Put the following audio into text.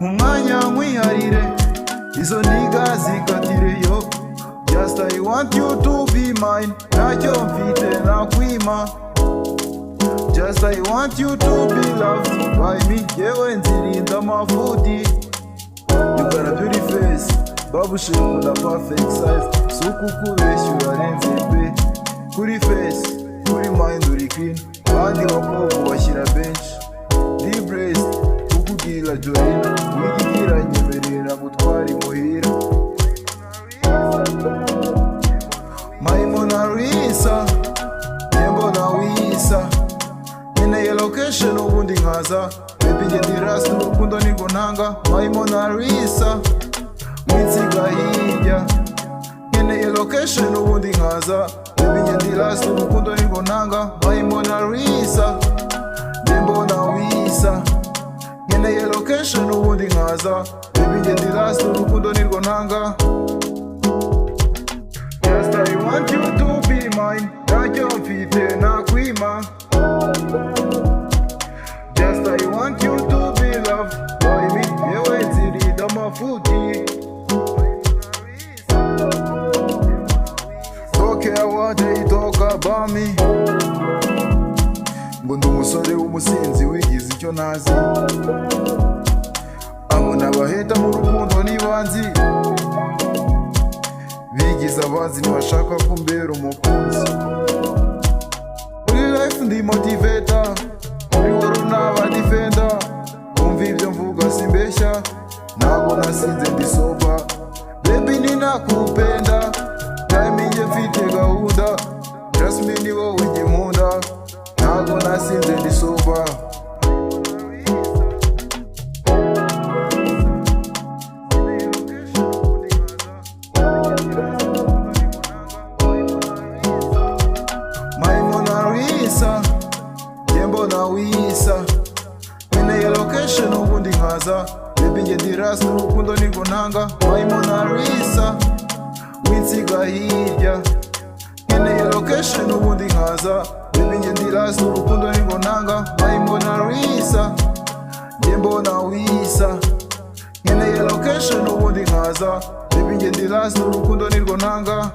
umwanya nkwiharire izo niga zikatire yo. Just I want you to be mine, ntacyo mfite nakwima. Just I want you to be loved by me, yewe nzirinda amafuti. You got a beauty face, babu shape with a perfect size. Suku kubeshya urarenze pe. Kuri face, kuri mind uri clean, kandi bakobwa bashyira bench. Deep breast, ukubwira Jorina, wigigira nyemerera gutwara imuhira. My Monalisa, mbona wisa. Nkeneye location ubundi nkaza, baby nge ndirasi urukundo nirwo ntanga. My Monalisa, winsiga hirya. Nkeneye location ubundi nkaza, baby nge ndirasi urukundo nirwo ntanga. My Monalisa, mbona wisa. Nkeneye location ubundi nkaza, baby nge ndirasi urukundo nirwo ntanga. Just I want you to be mine, ntacyo mfite nakwima. Just I want you to be loved by me, yewe nzirinda amafuti. Don't care what they talk about me, ngo ndi umusore w'umusinzi wigize icyo ntazi. Abo n'abaheta mu rukundo ntibanzi, bigize abazi ntibashaka kumbera umukunzi. Muri life ndi motivator, muri woro n'aba defender. Umva ibyo mvuga simbeshya, ntabwo nasinze ndi soba. Baby ninakupenda, time nge mfite gahunda. Just me ni wowe njye nkunda, ntabwo nasinze ndi soba. Mbona wisa. Nkeneye location ubundi nkaza, baby nge ndirasi urukundo nirwo ntanga. My Monalisa, winsiga hirya. Nkeneye location ubundi nkaza, baby nge ndirasi urukundo nirwo ntanga. My Monalisa, mbona wisa. Nkeneye location ubundi nkaza, baby nge ndirasi urukundo nirwo ntanga.